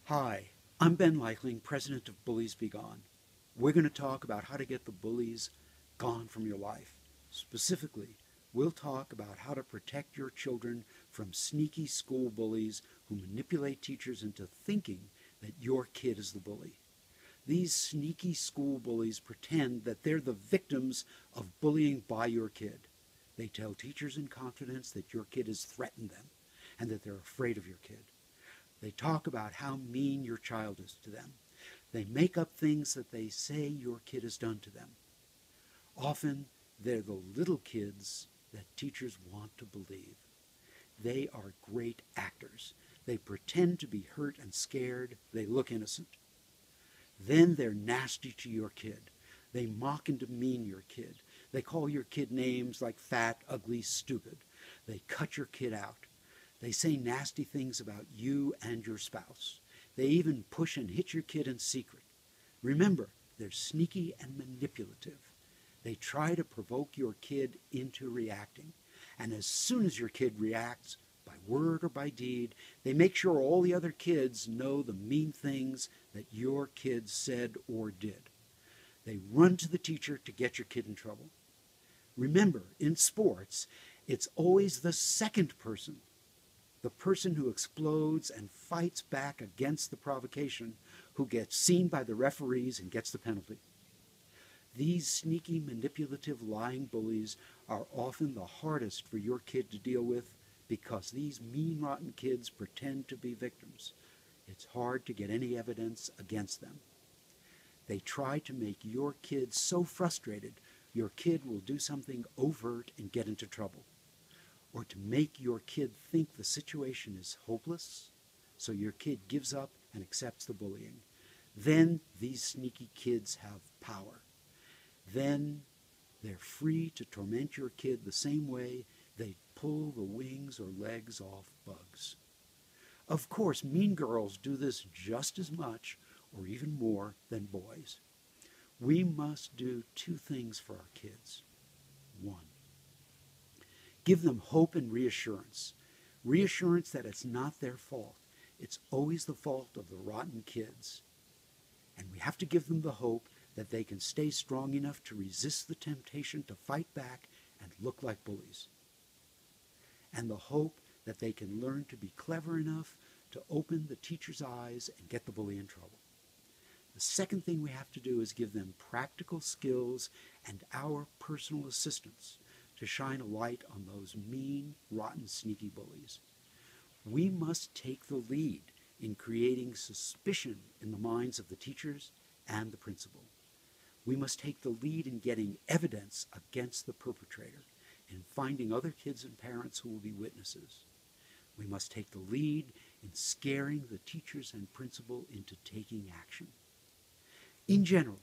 Hi, I'm Ben Leichtling, president of Bullies Be Gone. We're going to talk about how to get the bullies gone from your life. Specifically, we'll talk about how to protect your children from sneaky school bullies who manipulate teachers into thinking that your kid is the bully. These sneaky school bullies pretend that they're the victims of bullying by your kid. They tell teachers in confidence that your kid has threatened them and that they're afraid of your kid. They talk about how mean your child is to them. They make up things that they say your kid has done to them. Often, they're the little kids that teachers want to believe. They are great actors. They pretend to be hurt and scared. They look innocent. Then they're nasty to your kid. They mock and demean your kid. They call your kid names like fat, ugly, stupid. They cut your kid out. They say nasty things about you and your spouse. They even push and hit your kid in secret. Remember, they're sneaky and manipulative. They try to provoke your kid into reacting. And as soon as your kid reacts, by word or by deed, they make sure all the other kids know the mean things that your kid said or did. They run to the teacher to get your kid in trouble. Remember, in sports, it's always the second person, the person who explodes and fights back against the provocation, who gets seen by the referees and gets the penalty. These sneaky, manipulative, lying bullies are often the hardest for your kid to deal with because these mean, rotten kids pretend to be victims. It's hard to get any evidence against them. They try to make your kid so frustrated your kid will do something overt and get into trouble, or to make your kid think the situation is hopeless, so your kid gives up and accepts the bullying. Then these sneaky kids have power. Then they're free to torment your kid the same way they pull the wings or legs off bugs. Of course, mean girls do this just as much or even more than boys. We must do two things for our kids. One, give them hope and reassurance. Reassurance that it's not their fault. It's always the fault of the rotten kids. And we have to give them the hope that they can stay strong enough to resist the temptation to fight back and look like bullies. And the hope that they can learn to be clever enough to open the teacher's eyes and get the bully in trouble. The second thing we have to do is give them practical skills and our personal assistance to shine a light on those mean, rotten, sneaky bullies. We must take the lead in creating suspicion in the minds of the teachers and the principal. We must take the lead in getting evidence against the perpetrator and finding other kids and parents who will be witnesses. We must take the lead in scaring the teachers and principal into taking action. In general,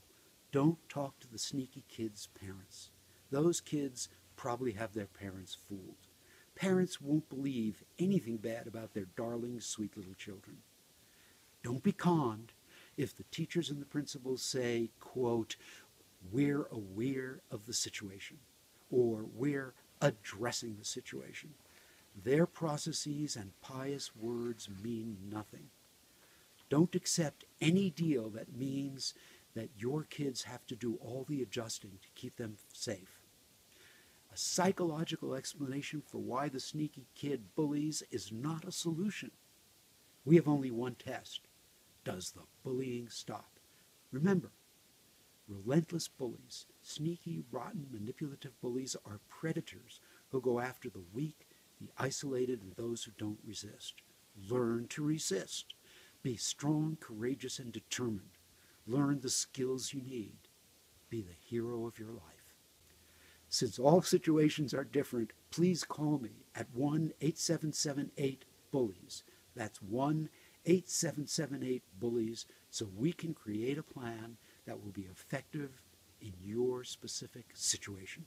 don't talk to the sneaky kids' parents. Those kids probably have their parents fooled. Parents won't believe anything bad about their darling, sweet little children. Don't be conned if the teachers and the principals say, quote, "We're aware of the situation," or "We're addressing the situation." Their processes and pious words mean nothing. Don't accept any deal that means that your kids have to do all the adjusting to keep them safe. A psychological explanation for why the sneaky kid bullies is not a solution. We have only one test. Does the bullying stop? Remember, relentless bullies, sneaky, rotten, manipulative bullies are predators who go after the weak, the isolated, and those who don't resist. Learn to resist. Be strong, courageous, and determined. Learn the skills you need. Be the hero of your life. Since all situations are different, please call me at 1-8778-BULLIES. That's 1-8778-BULLIES, so we can create a plan that will be effective in your specific situation.